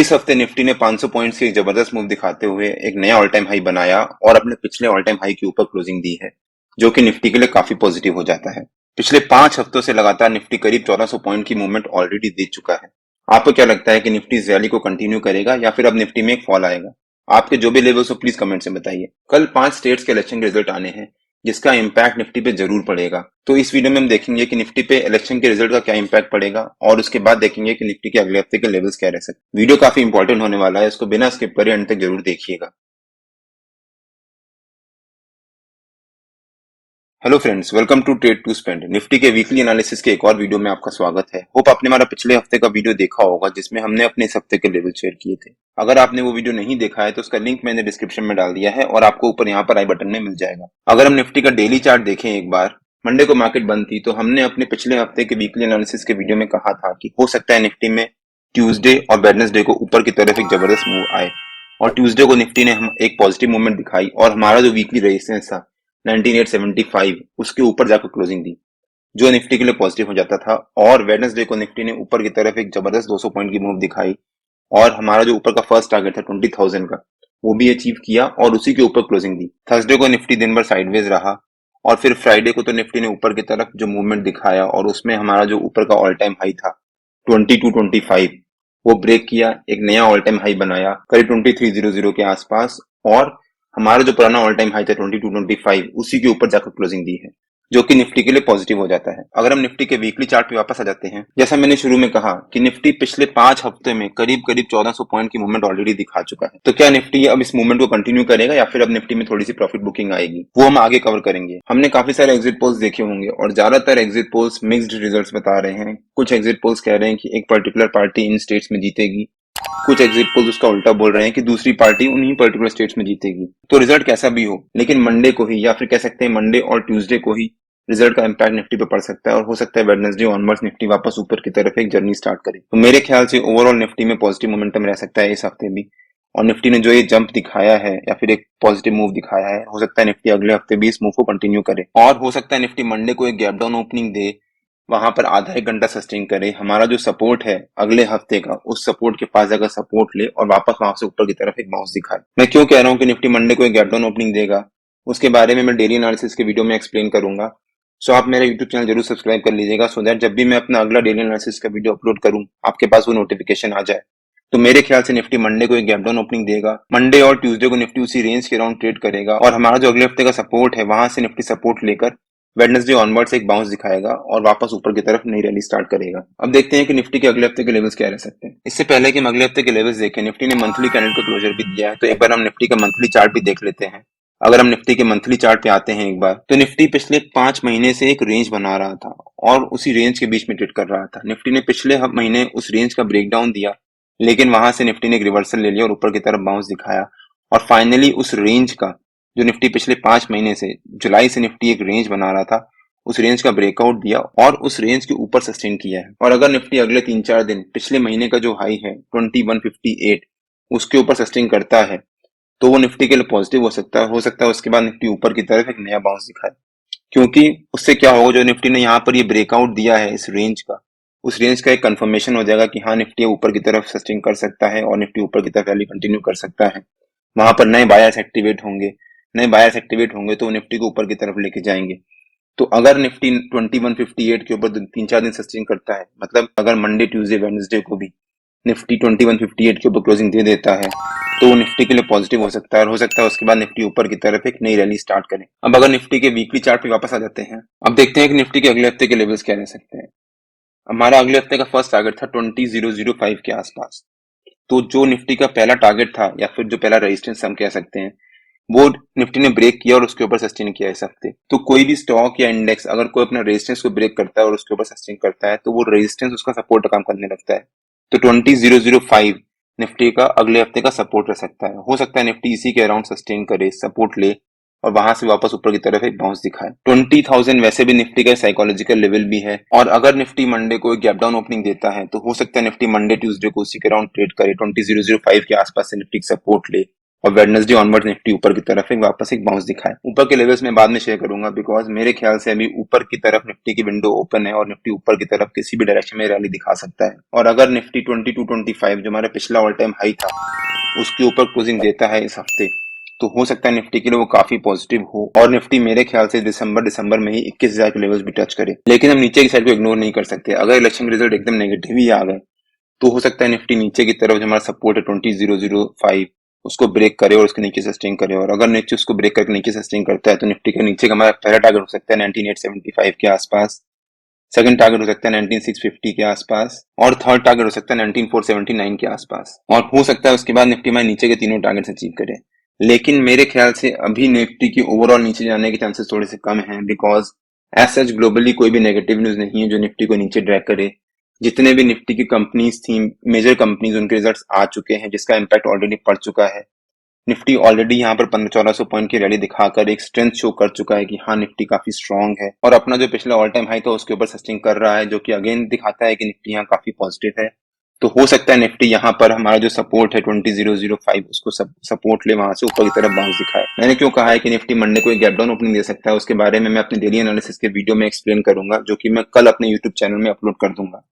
इस हफ्ते निफ्टी ने 500 पॉइंट्स की एक जबरदस्त मूव दिखाते हुए एक नया ऑल टाइम हाई बनाया और अपने पिछले ऑल टाइम हाई के ऊपर क्लोजिंग दी है, जो कि निफ्टी के लिए काफी पॉजिटिव हो जाता है। पिछले 5 हफ्तों से लगातार निफ्टी करीब 1400 पॉइंट की मूवमेंट ऑलरेडी दे चुका है। आपको क्या लगता है कि निफ्टी इस रैली को कंटिन्यू करेगा या फिर अब निफ्टी में एक फॉल आएगा? आपके जो भी लेवल्स हो प्लीज कमेंट से बताइए। कल 5 स्टेट्स के इलेक्शन के रिजल्ट आने हैं, जिसका इंपैक्ट निफ्टी पे जरूर पड़ेगा। तो इस वीडियो में हम देखेंगे कि निफ्टी पे इलेक्शन के रिजल्ट का क्या इंपैक्ट पड़ेगा और उसके बाद देखेंगे कि निफ्टी के अगले हफ्ते के लेवल्स क्या रह सकते। वीडियो काफी इंपॉर्टेंट होने वाला है, इसको बिना स्किप करे अंत तक जरूर देखिएगा। Hello friends, welcome to trade to spend. Nifty के वीकली एनालिसिस के एक और वीडियो में आपका स्वागत है। होप आपने हमारा पिछले हफ्ते का वीडियो देखा होगा, जिसमें हमने अपने इस हफ्ते के लेवल शेयर किए थे। अगर आपने वो वीडियो नहीं देखा है तो उसका लिंक मैंने डिस्क्रिप्शन में डाल दिया है और आपको ऊपर यहाँ पर आई बटन में मिल जाएगा। अगर हम निफ्टी का डेली चार्ट देखें एक बार, मंडे को मार्केट बंद थी, तो हमने अपने पिछले हफ्ते के वीकली एनालिसिस के वीडियो में कहा था कि हो सकता है निफ्टी में ट्यूसडे और वेडनेसडे को ऊपर की तरफ एक जबरदस्त मूव आए, और ट्यूसडे को निफ्टी ने हम एक पॉजिटिव मूवमेंट दिखाई और हमारा जो वीकली रेजिस्टेंस था 19875 उसके ऊपर जाकर क्लोजिंग दी, जो निफ्टी के लिए पॉजिटिव हो जाता था। और वेडनेसडे को निफ्टी ने ऊपर की तरफ एक जबरदस्त 200 पॉइंट की मूव दिखाई और हमारा जो ऊपर का फर्स्ट टारगेट था 20,000 का, वो भी अचीव किया और उसी के ऊपर क्लोजिंग दी। थर्सडे को निफ्टी दिन भर साइडवेज रहा और फिर फ्राइडे को तो निफ्टी ने ऊपर की तरफ जो मूवमेंट दिखाया और उसमें हमारा जो ऊपर का ऑल टाइम हाई था 2225 वो ब्रेक किया, एक नया ऑल टाइम हाई बनाया करीब 2300 के आसपास, और हमारा जो पुराना ऑल टाइम हाई था 2225 उसी के ऊपर जाकर क्लोजिंग दी है, जो कि निफ्टी के लिए पॉजिटिव हो जाता है। अगर हम निफ्टी के वीकली चार्ट पे वापस आ जाते हैं, जैसा मैंने शुरू में कहा कि निफ्टी पिछले 5 हफ्ते में करीब करीब 1400 पॉइंट की मूवमेंट ऑलरेडी दिखा चुका है। तो क्या निफ्टी अब इस मूवमेंट को कंटिन्यू करेगा या फिर अब निफ्टी में थोड़ी सी प्रॉफिट बुकिंग आएगी, वो हम आगे कवर करेंगे। हमने काफी सारे एग्जिट पोल्स देखे होंगे और ज्यादातर एग्जिट पोल्स मिक्स्ड रिजल्ट्स बता रहे हैं। कुछ एग्जिट पोल्स कह रहे हैं कि एक पर्टिकुलर पार्टी इन स्टेट्स में जीतेगी, कुछ एग्जिट पोल्स उसका उल्टा बोल रहे हैं कि दूसरी पार्टी उन्हीं पर्टिकुलर स्टेट्स में जीतेगी। तो रिजल्ट कैसा भी हो, लेकिन मंडे को ही या फिर कह सकते हैं मंडे और ट्यूसडे को ही रिजल्ट का इंपैक्ट निफ्टी पे पड़ सकता है और हो सकता है वेडनेसडे ऑनवर्ड्स निफ्टी वापस ऊपर की तरफ एक जर्नी स्टार्ट करे। तो मेरे ख्याल से ओवरऑल निफ्टी में पॉजिटिव मोमेंटम रह सकता है इस हफ्ते भी, और निफ्टी ने जो ये जंप दिखाया है या फिर एक पॉजिटिव मूव दिखाया है, हो सकता है निफ्टी अगले हफ्ते भी इस मूव को कंटिन्यू करे और हो सकता है निफ्टी मंडे को एक गैप डाउन ओपनिंग दे, वहां पर आधा एक घंटा सस्टेन करे, हमारा जो सपोर्ट है अगले हफ्ते का उस सपोर्ट के पास अगर सपोर्ट ले और वापस वहां से ऊपर की तरफ एक बाउंस दिखाए। मैं क्यों कह रहा हूँ कि निफ्टी मंडे को एक गैप डाउन ओपनिंग देगा, उसके बारे में मैं डेली एनालिसिस के वीडियो में एक्सप्लेन करूंगा। सो आप मेरा यूट्यूब चैनल जरूर सब्सक्राइब कर लीजिएगा, सो दैट जब भी मैं अपना अगला डेली एनालिसिस का वीडियो अपलोड करूं आपके पास वो नोटिफिकेशन आ जाए। तो मेरे ख्याल से निफ्टी मंडे को एक गैप डाउन ओपनिंग देगा, मंडे और ट्यूसडे को निफ्टी उसी रेंज के अराउंड ट्रेड करेगा और हमारा जो अगले हफ्ते का सपोर्ट है वहां से निफ्टी सपोर्ट लेकर वेडनेसडे ऑनवर्ड्स एक बाउंस दिखाएगा और वापस ऊपर की तरफ नई रैली स्टार्ट करेगा। अब देखते हैं कि निफ्टी के अगले हफ्ते के लेवल्स क्या रह सकते हैं। इससे पहले कि हम अगले हफ्ते के लेवल्स देखें, निफ्टी ने मंथली कैंडल का क्लोजर भी दिया है, तो एक बार हम निफ्टी का मंथली चार्ट भी देख लेते हैं। अगर हम निफ्टी के मंथली चार्ट पे आते हैं एक बार, तो निफ्टी पिछले 5 महीने से एक रेंज बना रहा था और उसी रेंज के बीच में ट्रेड कर रहा था। निफ्टी ने पिछले महीने उस रेंज का ब्रेकडाउन दिया, लेकिन वहां से निफ्टी ने एक रिवर्सल ले लिया और ऊपर की तरफ बाउंस दिखाया और फाइनली उस रेंज का जो निफ्टी पिछले 5 महीने से जुलाई से निफ्टी एक रेंज बना रहा था, उस रेंज का ब्रेकआउट दिया और उस रेंज के ऊपर सस्टेन किया है। और अगर निफ्टी अगले 3-4 दिन पिछले महीने का जो हाई है 2158 उसके ऊपर सस्टेन करता है, तो वो निफ्टी के लिए पॉजिटिव हो सकता है उसके बाद निफ्टी ऊपर की तरफ एक नया बाउंस दिखाए, क्योंकि उससे क्या होगा, जो निफ्टी ने यहाँ पर ये ब्रेकआउट दिया है इस रेंज का, उस रेंज का एक कंफर्मेशन हो जाएगा कि हाँ निफ्टी ऊपर की तरफ सस्टेन कर सकता है और निफ्टी ऊपर की तरफ रैली कंटिन्यू कर सकता है। वहां पर नए बायर्स एक्टिवेट होंगे, नए बायर्स एक्टिवेट होंगे तो निफ्टी को ऊपर की तरफ लेके जाएंगे। तो अगर निफ्टी 2158 के ऊपर 3-4 दिन सस्टेन करता है, मतलब अगर मंडे ट्यूसडे वेडनेसडे को भी निफ्टी 2158 के ऊपर क्लोजिंग दे देता है, तो वो निफ्टी के लिए पॉजिटिव हो सकता है और हो सकता है उसके बाद निफ्टी ऊपर की तरफ एक नई रैली स्टार्ट करे। अब अगर निफ्टी के वीकली चार्ट पे वापस आ जाते हैं, अब देखते हैं कि निफ्टी के अगले हफ्ते के लेवल्स क्या रह सकते हैं। हमारा अगले हफ्ते का फर्स्ट टारगेट था 20005 के आसपास। तो जो निफ्टी का पहला टारगेट था या फिर जो पहला रेजिस्टेंस हम कह सकते हैं, वो निफ्टी ने ब्रेक किया और उसके ऊपर सस्टेन किया इस हफ्ते। तो कोई भी स्टॉक या इंडेक्स अगर कोई अपना रेजिस्टेंस को ब्रेक करता है और उसके ऊपर सस्टेन करता है, तो वो रेजिस्टेंस उसका सपोर्ट काम करने लगता है। तो 20005 निफ्टी का अगले हफ्ते का सपोर्ट रह सकता है। हो सकता है निफ्टी इसी के अराउंड सस्टेन करे, सपोर्ट ले और वहां से वापस ऊपर की तरफ एक बाउंस दिखाए। 20,000 वैसे भी निफ्टी का साइकोलॉजिकल लेवल भी है, और अगर निफ्टी मंडे को एक गैप डाउन ओपनिंग देता है तो हो सकता है निफ्टी मंडे ट्यूसडे को उसी के अराउंड ट्रेड करे, 20005 के आसपास से निफ्टी सपोर्ट ले और वेडनेसडे ऑनवर्ड निफ्टी ऊपर की तरफ एक वापस एक बाउंस दिखाए। ऊपर के लेवल्स में बाद में शेयर करूंगा, बिकॉज मेरे ख्याल से अभी ऊपर की तरफ निफ्टी की विंडो ओपन है और निफ्टी ऊपर की तरफ किसी भी डायरेक्शन में रैली दिखा सकता है। और अगर निफ्टी 2225 जो हमारा पिछला ऑल टाइम हाई था उसके ऊपर क्लोजिंग देता है इस हफ्ते, तो हो सकता है निफ्टी के लिए वो काफी पॉजिटिव हो और निफ्टी मेरे ख्याल से दिसंबर में ही 21,000 के लेवल्स भी टच करे। लेकिन हम नीचे की साइड को इग्नोर नहीं कर सकते। अगर इलेक्शन के रिजल्ट एकदम नेगेटिव ही आ गए तो हो सकता है निफ्टी नीचे की तरफ जो हमारा सपोर्ट है 20,005 उसको ब्रेक करे और उसके नीचे सस्टेन करे। और अगर नीचे उसको ब्रेक करके नीचे सस्टेन करता है तो निफ्टी का नीचे का हमारा पहला टारगेट हो सकता है 19,875 के आसपास, सेकंड टारगेट हो सकता है 19,650 के आसपास और थर्ड टारगेट हो सकता है 19,479 के आसपास। और हो सकता है उसके बाद निफ्टी हमारे नीचे के तीनों टारगेट्स अचीव करे। लेकिन मेरे ख्याल से अभी निफ्टी की ओवरऑल नीचे जाने के चांसेस थोड़े से कम हैं, बिकॉज एज सच ग्लोबली कोई भी नेगेटिव न्यूज नहीं है जो निफ्टी को नीचे ड्रैग करे। जितने भी निफ्टी की कंपनीज थी, मेजर कंपनीज, उनके रिजल्ट्स आ चुके हैं जिसका इम्पैक्ट ऑलरेडी पड़ चुका है। निफ्टी ऑलरेडी यहाँ पर 1500-1400 पॉइंट की रैली दिखाकर एक स्ट्रेंथ शो कर चुका है कि हाँ निफ्टी काफी स्ट्रांग है और अपना जो पिछला ऑल टाइम हाई था उसके ऊपर सस्टेन कर रहा है, जो कि अगेन दिखाता है कि निफ्टी यहाँ काफी पॉजिटिव है। तो हो सकता है निफ्टी यहाँ पर हमारा जो सपोर्ट है 20,005 उसको सपोर्ट ले, वहां से ऊपर की तरफ बाउंस दिखाए। मैंने क्यों कहा है कि निफ्टी मंडे को एक गैप डाउन ओपनिंग दे सकता है, उसके बारे में मैं अपने डेली एनालिसिस के वीडियो में एक्सप्लेन करूंगा, जो कि मैं कल अपने यूट्यूब चैनल में अपलोड कर दूंगा।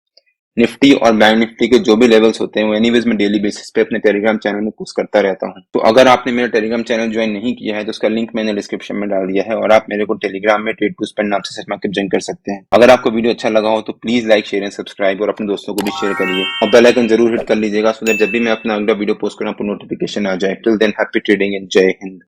निफ्टी और बैंक निफ्टी के जो भी लेवल्स होते हैं वो एनीवेज मैं डेली बेसिस पे अपने टेलीग्राम चैनल में पोस्ट करता रहता हूं। तो अगर आपने मेरा टेलीग्राम चैनल ज्वाइन नहीं किया है तो उसका लिंक मैंने डिस्क्रिप्शन में डाल दिया है और आप मेरे को टेलीग्राम में ट्रेड टू स्पेंड नाम से सर्च मार्केट ज्वाइन कर सकते हैं। अगर आपको वीडियो अच्छा लगा हो तो please like, share and subscribe और अपने दोस्तों को भी शेयर करिए और बेल आइकन जरूर हिट कर लीजिएगा, सो दैट जब भी मैं अपना अगला वीडियो पोस्ट करूं आपको नोटिफिकेशन आ जाए। Till than happy trading and जय हिंद।